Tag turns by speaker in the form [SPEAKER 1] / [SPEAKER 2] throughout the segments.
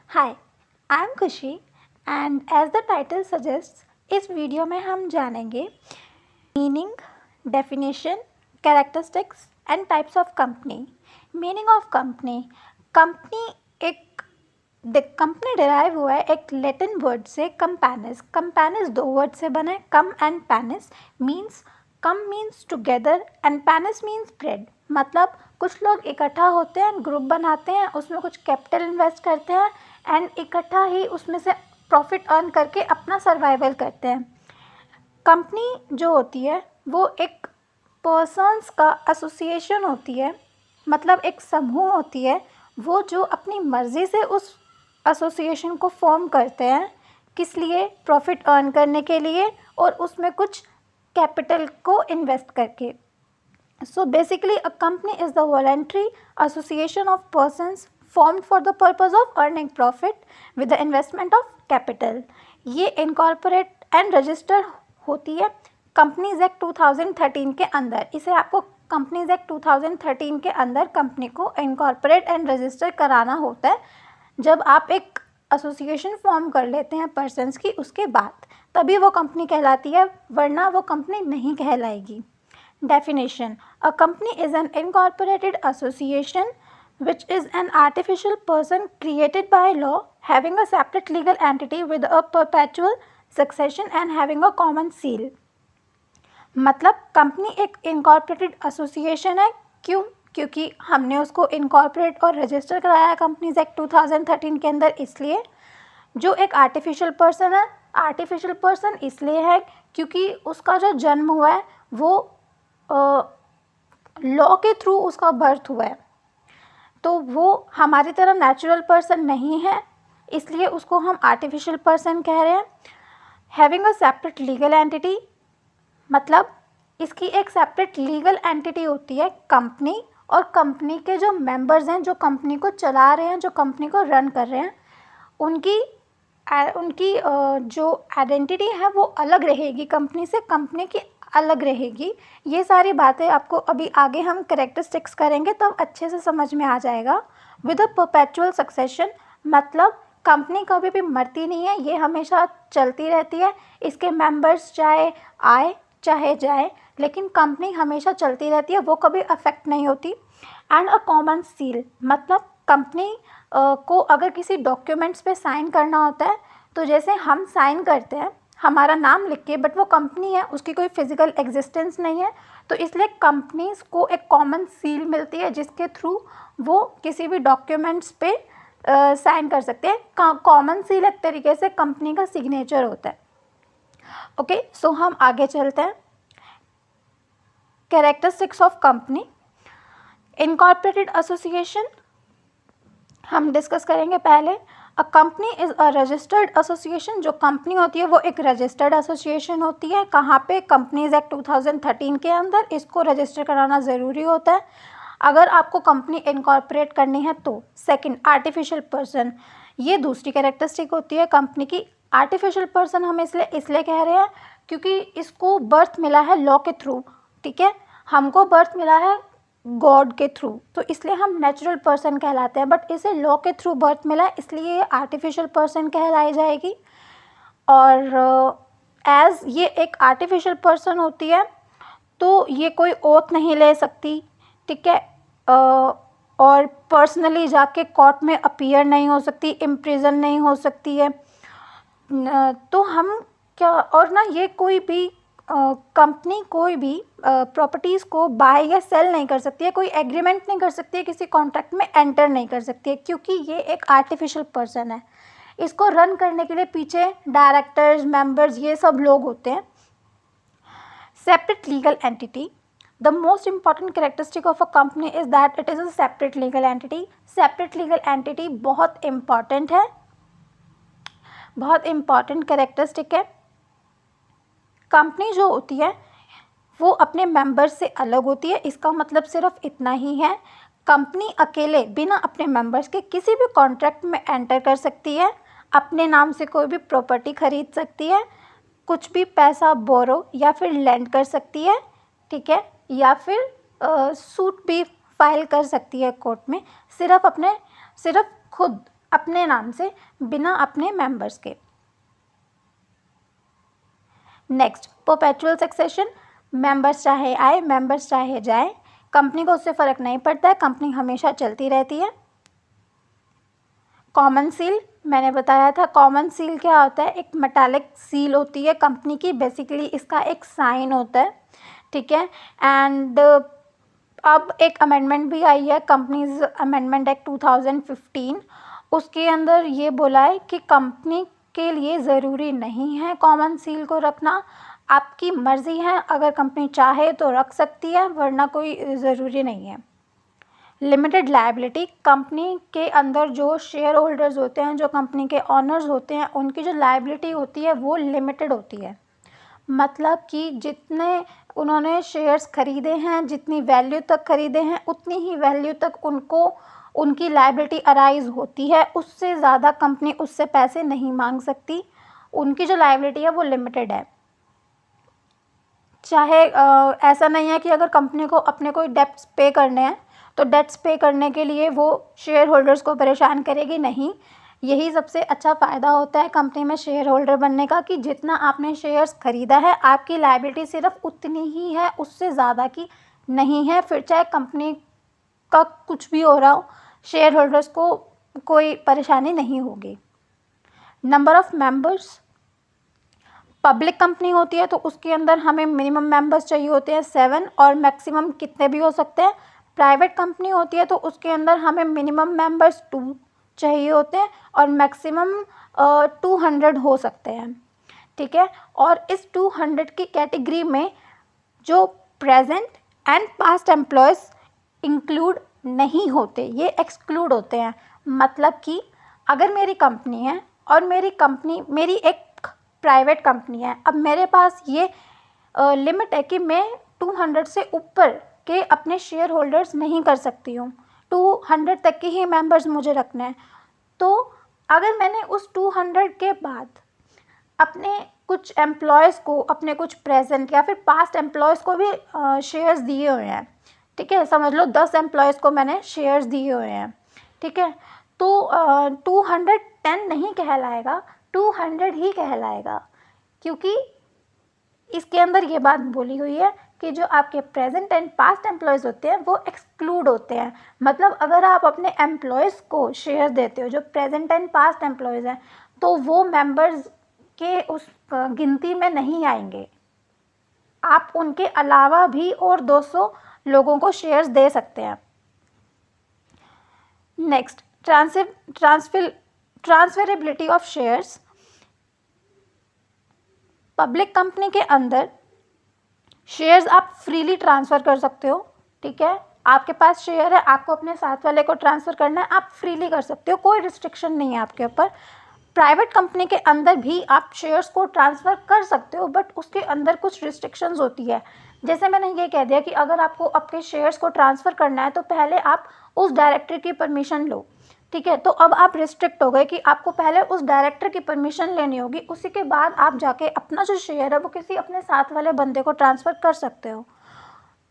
[SPEAKER 1] Hi, I am Khushi and as the title suggest इस video में हम जानेंगे meaning, definition, characteristics and types of company. Meaning of company. Company एक company derive हुआ है एक लैटिन वर्ड से कंपैनिस। कंपैनिस दो वर्ड से बना है, come and पैनिस। Means come means together and पैनिस means bread. मतलब कुछ लोग इकट्ठा होते हैं, ग्रुप बनाते हैं, उसमें कुछ कैपिटल इन्वेस्ट करते हैं एंड इकट्ठा ही उसमें से प्रॉफिट अर्न करके अपना सर्वाइवल करते हैं। कंपनी जो होती है वो एक पर्सन्स का एसोसिएशन होती है, मतलब एक समूह होती है वो जो अपनी मर्ज़ी से उस एसोसिएशन को फॉर्म करते हैं। किस लिए? प्रॉफिट अर्न करने के लिए और उसमें कुछ कैपिटल को इन्वेस्ट करके। So basically a company is the voluntary association of persons formed for the purpose of earning profit with the investment of capital. ये incorporate and register होती है कंपनीज एक्ट 2013 के अंदर। इसे आपको कंपनीज एक्ट 2013 के अंदर कंपनी को इनकॉर्पोरेट एंड रजिस्टर कराना होता है। जब आप एक एसोसिएशन फॉर्म कर लेते हैं पर्सन्स की, उसके बाद तभी वो कंपनी कहलाती है, वरना वो कंपनी नहीं कहलाएगी। Definition: A company is an incorporated association which is an artificial person created by law having a separate legal entity with a perpetual succession and having a common seal. मतलब company एक incorporated association है। क्यों? क्योंकि हमने उसको incorporate और register कराया companies act 2013 के अंदर, इसलिए। जो एक आर्टिफिशियल पर्सन है, आर्टिफिशियल पर्सन इसलिए है क्योंकि उसका जो जन्म हुआ है वो लॉ के थ्रू उसका बर्थ हुआ है, तो वो हमारी तरह नेचुरल पर्सन नहीं है, इसलिए उसको हम आर्टिफिशियल पर्सन कह रहे हैं। Having a separate legal entity, मतलब इसकी एक सेपरेट लीगल एंटिटी होती है कंपनी, और कंपनी के जो मेंबर्स हैं, जो कंपनी को चला रहे हैं, जो कंपनी को रन कर रहे हैं, उनकी जो आइडेंटिटी है वो अलग रहेगी कंपनी से, कंपनी की अलग रहेगी। ये सारी बातें आपको अभी आगे हम कैरेक्टरिस्टिक्स करेंगे तब अच्छे से समझ में आ जाएगा। विद अ परपेचुअल सक्सेशन, मतलब कंपनी कभी भी मरती नहीं है, ये हमेशा चलती रहती है। इसके मेंबर्स चाहे आए चाहे जाए, लेकिन कंपनी हमेशा चलती रहती है, वो कभी अफेक्ट नहीं होती। एंड अ कॉमन सील, मतलब कंपनी को अगर किसी डॉक्यूमेंट्स पे साइन करना होता है, तो जैसे हम साइन करते हैं हमारा नाम लिख के, बट वो कंपनी है, उसकी कोई फिजिकल एग्जिस्टेंस नहीं है, तो इसलिए कंपनीज को एक कॉमन सील मिलती है जिसके थ्रू वो किसी भी डॉक्यूमेंट्स पे साइन कर सकते हैं। कॉमन सील एक तरीके से कंपनी का सिग्नेचर होता है। ओके, सो हम आगे चलते हैं। Characteristics of company. Incorporated association हम डिस्कस करेंगे पहले। A company is a registered association. जो कंपनी होती है वो एक रजिस्टर्ड एसोसिएशन होती है। कहाँ पे? कंपनीज एक्ट 2013 के अंदर इसको रजिस्टर कराना ज़रूरी होता है अगर आपको कंपनी इनकॉर्पोरेट करनी है तो। Second, artificial person. ये दूसरी कैरेक्टरिस्टिक होती है कंपनी की। आर्टिफिशियल पर्सन हम इसलिए कह रहे हैं क्योंकि इसको बर्थ मिला है लॉ के थ्रू, ठीक है। हमको बर्थ मिला है गॉड के थ्रू, तो इसलिए हम नेचुरल पर्सन कहलाते हैं, बट इसे लॉ के थ्रू बर्थ मिला है, इसलिए ये आर्टिफिशियल पर्सन कहलाई जाएगी। और एज ये एक आर्टिफिशियल पर्सन होती है तो ये कोई ओथ नहीं ले सकती, ठीक है, और पर्सनली जाके कोर्ट में अपीयर नहीं हो सकती, इम्प्रिजन नहीं हो सकती है। तो हम क्या, और ना ये कोई भी कंपनी कोई भी प्रॉपर्टीज़ को बाय या सेल नहीं कर सकती है, कोई एग्रीमेंट नहीं कर सकती है, किसी कॉन्ट्रैक्ट में एंटर नहीं कर सकती है, क्योंकि ये एक आर्टिफिशियल पर्सन है। इसको रन करने के लिए पीछे डायरेक्टर्स, मेंबर्स, ये सब लोग होते हैं। Separate legal entity. The most important characteristic of a company is that it is a separate legal entity. Separate legal entity बहुत इम्पॉर्टेंट है, बहुत इम्पॉर्टेंट कैरेक्टरिस्टिक है। कंपनी जो होती है वो अपने मेंबर्स से अलग होती है। इसका मतलब सिर्फ इतना ही है, कंपनी अकेले बिना अपने मेंबर्स के किसी भी कॉन्ट्रैक्ट में एंटर कर सकती है, अपने नाम से कोई भी प्रॉपर्टी खरीद सकती है, कुछ भी पैसा बोरो या फिर लेंड कर सकती है, ठीक है, या फिर सूट भी फाइल कर सकती है कोर्ट में, सिर्फ खुद अपने नाम से, बिना अपने मेंबर्स के। नेक्स्ट, परपेचुअल सक्सेशन, मेंबर्स चाहे आए मेंबर्स चाहे जाए, कंपनी को उससे फ़र्क नहीं पड़ता है, कंपनी हमेशा चलती रहती है। कॉमन सील, मैंने बताया था कॉमन सील क्या होता है, एक मेटालिक सील होती है कंपनी की, बेसिकली इसका एक साइन होता है, ठीक है। एंड अब एक अमेंडमेंट भी आई है, कंपनीज अमेंडमेंट एक्ट 2015, उसके अंदर ये बोला है कि कंपनी के लिए ज़रूरी नहीं है कॉमन सील को रखना, आपकी मर्ज़ी है, अगर कंपनी चाहे तो रख सकती है, वरना कोई ज़रूरी नहीं है। लिमिटेड लायबिलिटी, कंपनी के अंदर जो शेयर होल्डर्स होते हैं, जो कंपनी के ऑनर्स होते हैं, उनकी जो लायबिलिटी होती है वो लिमिटेड होती है। मतलब कि जितने उन्होंने शेयर्स खरीदे हैं, जितनी वैल्यू तक खरीदे हैं, उतनी ही वैल्यू तक उनको उनकी लायबिलिटी अराइज होती है, उससे ज़्यादा कंपनी उससे पैसे नहीं मांग सकती, उनकी जो लायबिलिटी है वो लिमिटेड है। चाहे ऐसा नहीं है कि अगर कंपनी को अपने कोई डेब्ट्स पे करने हैं तो डेट्स पे करने के लिए वो शेयर होल्डर्स को परेशान करेगी, नहीं। यही सबसे अच्छा फ़ायदा होता है कंपनी में शेयर होल्डर बनने का कि जितना आपने शेयर्स खरीदा है, आपकी लायबिलिटी सिर्फ उतनी ही है, उससे ज़्यादा की नहीं है। फिर चाहे कंपनी का कुछ भी हो रहा हो, शेयर होल्डर्स को कोई परेशानी नहीं होगी। Number of members, public company होती है तो उसके अंदर हमें मिनिमम मेंबर्स चाहिए होते हैं 7 और मैक्सिमम कितने भी हो सकते हैं। प्राइवेट कंपनी होती है तो उसके अंदर हमें मिनिमम मेंबर्स 2 चाहिए होते हैं और मैक्सिमम 200 हो सकते हैं, ठीक है। और इस 200 की कैटेगरी में जो present and past employees include नहीं होते, ये एक्सक्लूड होते हैं। मतलब कि अगर मेरी कंपनी है और मेरी एक प्राइवेट कंपनी है, अब मेरे पास ये लिमिट है कि मैं 200 से ऊपर के अपने शेयर होल्डर्स नहीं कर सकती हूँ, 200 तक के ही मेंबर्स मुझे रखने हैं। तो अगर मैंने उस 200 के बाद अपने कुछ एम्प्लॉयज़ को, अपने कुछ प्रेजेंट या फिर पास्ट एम्प्लॉयज़ को भी शेयर्स दिए हुए हैं, ठीक है, समझ लो 10 एम्प्लॉयज़ को मैंने शेयर्स दिए हुए हैं, ठीक है, तो 210 नहीं कहलाएगा, 200 ही कहलाएगा, क्योंकि इसके अंदर ये बात बोली हुई है कि जो आपके प्रेजेंट एंड पास्ट एम्प्लॉयज़ होते हैं वो एक्सक्लूड होते हैं। मतलब अगर आप अपने एम्प्लॉयज़ को शेयर देते हो जो प्रेजेंट एंड पास्ट एम्प्लॉयज़ हैं, तो वो मेंबर्स के उस गिनती में नहीं आएंगे। आप उनके अलावा भी और 200 लोगों को शेयर्स दे सकते हैं। Next, transferability of shares. Public company के अंदर शेयर्स आप फ्रीली ट्रांसफ़र कर सकते हो, ठीक है। आपके पास शेयर है, आपको अपने साथ वाले को ट्रांसफ़र करना है, आप फ्रीली कर सकते हो, कोई रिस्ट्रिक्शन नहीं है आपके ऊपर। प्राइवेट कंपनी के अंदर भी आप शेयर्स को ट्रांसफ़र कर सकते हो, बट उसके अंदर कुछ रिस्ट्रिक्शंस होती है। जैसे मैंने ये कह दिया कि अगर आपको आपके शेयर्स को ट्रांसफ़र करना है तो पहले आप उस डायरेक्टर की परमिशन लो, ठीक है। तो अब आप रिस्ट्रिक्ट हो गए कि आपको पहले उस डायरेक्टर की परमिशन लेनी होगी, उसी के बाद आप जाके अपना जो शेयर है वो किसी अपने साथ वाले बंदे को ट्रांसफ़र कर सकते हो।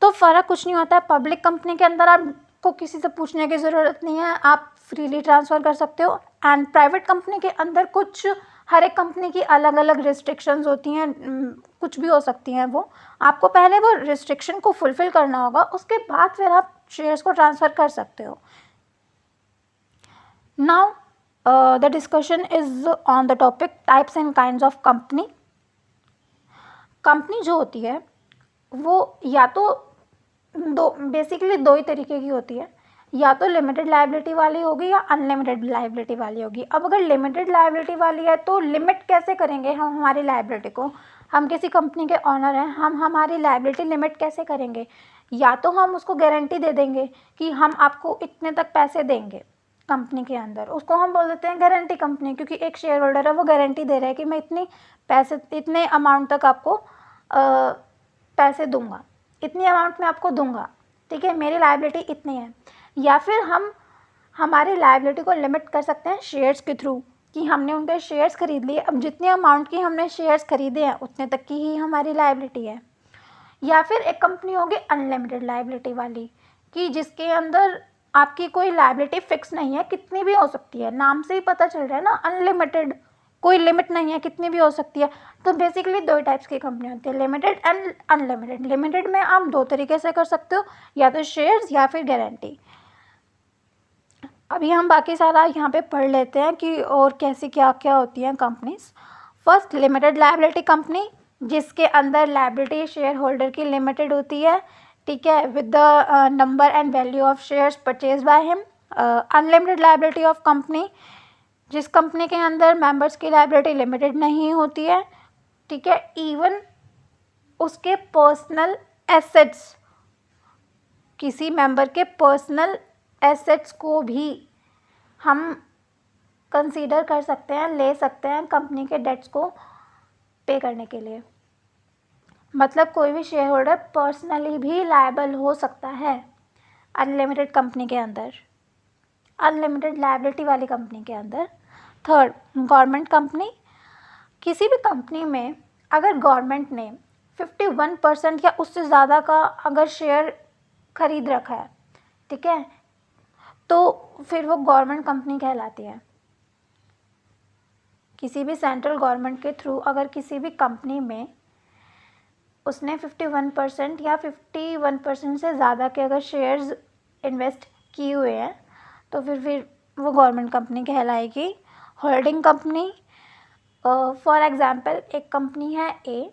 [SPEAKER 1] तो फ़र्क कुछ नहीं होता है। पब्लिक कंपनी के अंदर आपको किसी से पूछने की ज़रूरत नहीं है, आप फ्रीली ट्रांसफ़र कर सकते हो। एंड प्राइवेट कंपनी के अंदर कुछ, हर एक कंपनी की अलग अलग रिस्ट्रिक्शंस होती हैं, कुछ भी हो सकती हैं। वो आपको पहले वो रिस्ट्रिक्शन को फुलफ़िल करना होगा, उसके बाद फिर आप शेयर्स को ट्रांसफ़र कर सकते हो। Now, the discussion is on the topic types and kinds of company. Company जो होती है वो या तो बेसिकली दो ही तरीके की होती है, या तो लिमिटेड लायबिलिटी वाली होगी या अनलिमिटेड लायबिलिटी वाली होगी। अब अगर लिमिटेड लायबिलिटी वाली है तो लिमिट कैसे करेंगे हम हमारी लायबिलिटी को? हम किसी कंपनी के ऑनर हैं, हम हमारी लायबिलिटी लिमिट कैसे करेंगे? या तो हम उसको गारंटी दे देंगे कि हम आपको इतने तक पैसे देंगे कंपनी के अंदर, उसको हम बोल देते हैं गारंटी कंपनी, क्योंकि एक शेयर होल्डर है वो गारंटी दे रहा है कि मैं इतने अमाउंट तक आपको पैसे दूंगा, इतनी अमाउंट में आपको दूंगा, ठीक है, मेरी लायबिलिटी इतनी है। या फिर हम हमारी लायबिलिटी को लिमिट कर सकते हैं शेयर्स के थ्रू, कि हमने उनके शेयर्स खरीद लिए, अब जितने अमाउंट की हमने शेयर्स खरीदे हैं उतने तक की ही हमारी लायबिलिटी है। या फिर एक कंपनी होगी अनलिमिटेड लायबिलिटी वाली, कि जिसके अंदर आपकी कोई लायबिलिटी फिक्स नहीं है, कितनी भी हो सकती है, नाम से ही पता चल रहा है ना, अनलिमिटेड, कोई लिमिट नहीं है, कितनी भी हो सकती है। तो बेसिकली दो टाइप्स की कंपनी होती है, लिमिटेड एंड अनलिमिटेड। लिमिटेड में आप दो तरीके से कर सकते हो, या तो शेयर्स या फिर गारंटी। अभी हम बाकी सारा यहाँ पे पढ़ लेते हैं कि और कैसी क्या क्या होती हैं companies. First, limited liability company, जिसके अंदर लायबिलिटी शेयर होल्डर की लिमिटेड होती है, ठीक है, with the number and value of shares purchase by him. Unlimited liability of company, जिस कंपनी के अंदर मेंबर्स की लायबिलिटी लिमिटेड नहीं होती है, ठीक है, इवन उसके पर्सनल एसेट्स, किसी मेंबर के पर्सनल एसेट्स को भी हम कंसीडर कर सकते हैं, ले सकते हैं कंपनी के डेट्स को पे करने के लिए। मतलब कोई भी शेयर होल्डर पर्सनली भी लायबल हो सकता है अनलिमिटेड कंपनी के अंदर, अनलिमिटेड लायबिलिटी वाली कंपनी के अंदर। थर्ड, गवर्नमेंट कंपनी, किसी भी कंपनी में अगर गवर्नमेंट ने 51% या उससे ज़्यादा का अगर शेयर खरीद रखा है, ठीक है, तो फिर वो गवर्नमेंट कंपनी कहलाती है। किसी भी सेंट्रल गवर्नमेंट के थ्रू अगर किसी भी कंपनी में उसने 51% या 51% से ज़्यादा के अगर शेयर्स इन्वेस्ट किए हुए हैं, तो फिर वो गवर्नमेंट कंपनी कहलाएगी। होल्डिंग कंपनी, फॉर एग्ज़ाम्पल एक कंपनी है ए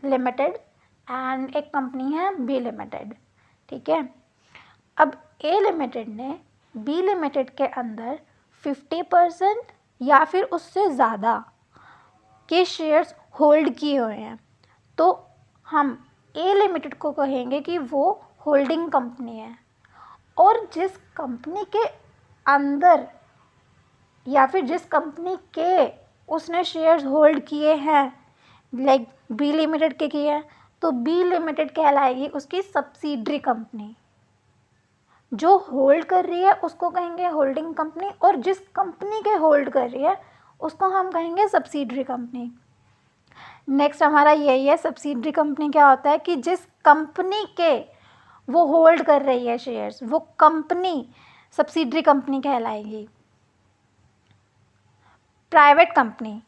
[SPEAKER 1] लिमिटेड एंड एक कंपनी है बी लिमिटेड, ठीक है। अब ए लिमिटेड ने बी लिमिटेड के अंदर 50% या फिर उससे ज़्यादा के शेयर्स होल्ड किए हुए हैं, तो हम ए लिमिटेड को कहेंगे कि वो होल्डिंग कंपनी है। और जिस कंपनी के अंदर या फिर जिस कंपनी के उसने शेयर्स होल्ड किए हैं, लाइक बी लिमिटेड के किए हैं, तो बी लिमिटेड कहलाएगी उसकी सब्सिडरी कंपनी। जो होल्ड कर रही है उसको कहेंगे होल्डिंग कंपनी, और जिस कंपनी के होल्ड कर रही है उसको हम कहेंगे सब्सिडरी कंपनी। नेक्स्ट हमारा यही है, सब्सिडरी कंपनी क्या होता है कि जिस कंपनी के वो होल्ड कर रही है शेयर्स, वो कंपनी सब्सिडरी कंपनी कहलाएगी। Private company,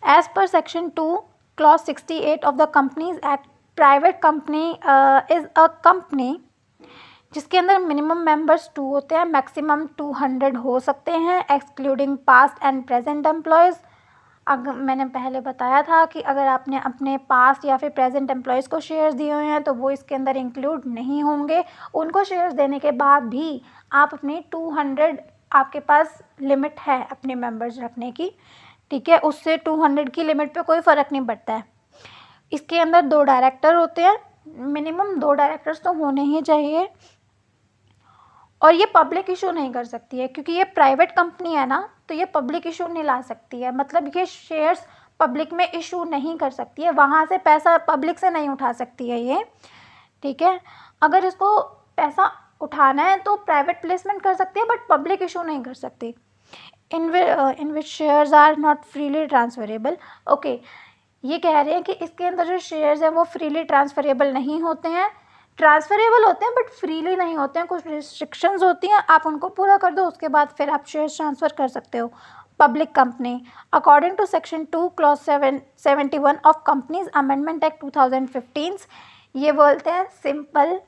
[SPEAKER 1] as per section 2 clause 68 of the companies act, private company is a company जिसके अंदर मिनिमम मेंबर्स 2 होते हैं, मैक्सिमम 200 हो सकते हैं, excluding past and present employees. अगर मैंने पहले बताया था कि अगर आपने अपने पास्ट या फिर प्रेजेंट एम्प्लॉयज़ को शेयर्स दिए हुए हैं तो वो इसके अंदर इंक्लूड नहीं होंगे। उनको शेयर्स देने के बाद भी आप अपने 200, आपके पास लिमिट है अपने मेंबर्स रखने की, ठीक है, उससे 200 की लिमिट पे कोई फ़र्क नहीं पड़ता है। इसके अंदर 2 डायरेक्टर होते हैं, मिनिमम 2 डायरेक्टर्स तो होने ही चाहिए, और ये पब्लिक इशू नहीं कर सकती है क्योंकि ये प्राइवेट कंपनी है ना, तो ये पब्लिक इशू नहीं ला सकती है। मतलब ये शेयर्स पब्लिक में इशू नहीं कर सकती है, वहाँ से पैसा पब्लिक से नहीं उठा सकती है ये, ठीक है। अगर इसको पैसा उठाना है तो प्राइवेट प्लेसमेंट कर सकती है, बट पब्लिक इशू नहीं कर सकती। In which shares are not freely transferable. Okay, ये कह रहे हैं कि इसके अंदर जो शेयर्स हैं वो फ्रीली ट्रांसफरेबल नहीं होते हैं, ट्रांसफरेबल होते हैं बट फ्रीली नहीं होते हैं, कुछ रिस्ट्रिक्शंस होती हैं, आप उनको पूरा कर दो उसके बाद फिर आप शेयर्स ट्रांसफ़र कर सकते हो। Public company, according to section 2 clause 71 of companies amendment act 2015, ये बोलते हैं सिंपल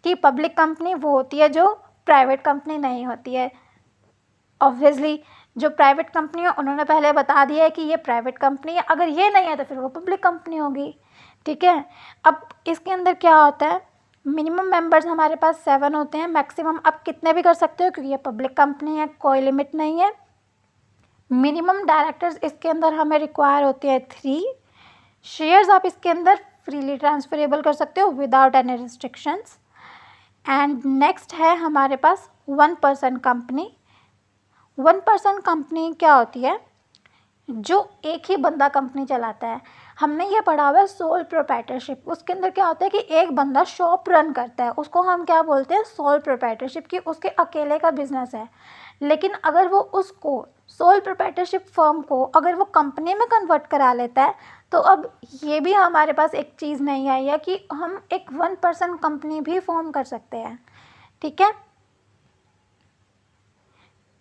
[SPEAKER 1] कि पब्लिक कंपनी वो होती है जो प्राइवेट कंपनी नहीं होती है। ऑब्वियसली जो प्राइवेट कंपनी है उन्होंने पहले बता दिया है कि ये प्राइवेट कंपनी है, अगर ये नहीं है तो फिर वो पब्लिक कंपनी होगी, ठीक है। अब इसके अंदर क्या होता है, मिनिमम मेंबर्स हमारे पास 7 होते हैं, मैक्सिमम आप कितने भी कर सकते हो क्योंकि ये पब्लिक कंपनी है, कोई लिमिट नहीं है। मिनिमम डायरेक्टर्स इसके अंदर हमें रिक्वायर होते हैं 3। शेयर्स आप इसके अंदर फ्रीली ट्रांसफरेबल कर सकते हो without any restrictions. And next है हमारे पास 1 पर्सन कंपनी। 1 पर्सन कंपनी क्या होती है, जो एक ही बंदा कंपनी चलाता है। हमने ये पढ़ा हुआ है सोल प्रोप्राइटरशिप, उसके अंदर क्या होता है कि एक बंदा शॉप रन करता है, उसको हम क्या बोलते हैं, सोल प्रोप्राइटरशिप, की उसके अकेले का बिजनेस है। लेकिन अगर वो उसको सोल प्रोप्राइटरशिप फर्म को अगर वो कंपनी में कन्वर्ट करा लेता है तो अब ये भी हमारे पास एक चीज़ नहीं आई है कि हम एक 1% कंपनी भी फॉर्म कर सकते हैं, ठीक है।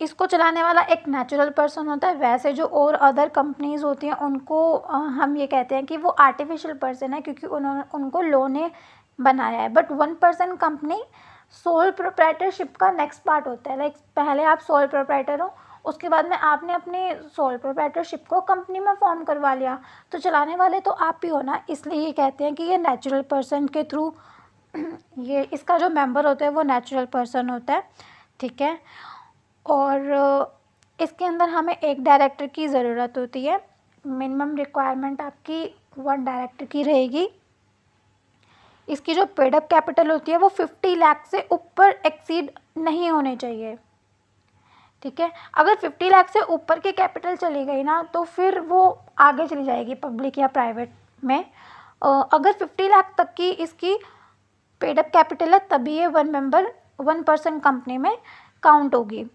[SPEAKER 1] इसको चलाने वाला एक नेचुरल पर्सन होता है। वैसे जो और अदर कंपनीज़ होती हैं उनको हम ये कहते हैं कि वो आर्टिफिशियल पर्सन है, क्योंकि उनको लॉ ने बनाया है। बट 1% कंपनी सोल प्रोप्राइटरशिप का नेक्स्ट पार्ट होता है। लाइक पहले आप सोल प्रोप्राइटर हो, उसके बाद में आपने अपने सोल प्रोप्राइटरशिप को कंपनी में फॉर्म करवा लिया, तो चलाने वाले तो आप ही हो ना। इसलिए ये कहते हैं कि ये नेचुरल पर्सन के थ्रू ये इसका जो मेंबर होता है वो नेचुरल पर्सन होता है, ठीक है। और इसके अंदर हमें एक डायरेक्टर की ज़रूरत होती है। मिनिमम रिक्वायरमेंट आपकी 1 डायरेक्टर की रहेगी। इसकी जो पेड अप कैपिटल होती है वो 50 लाख से ऊपर एक्सीड नहीं होने चाहिए, ठीक है। अगर 50 लाख से ऊपर की कैपिटल चली गई ना तो फिर वो आगे चली जाएगी पब्लिक या प्राइवेट में। अगर 50 लाख तक की इसकी पेड अप कैपिटल है तभी ये 1% कंपनी में काउंट होगी।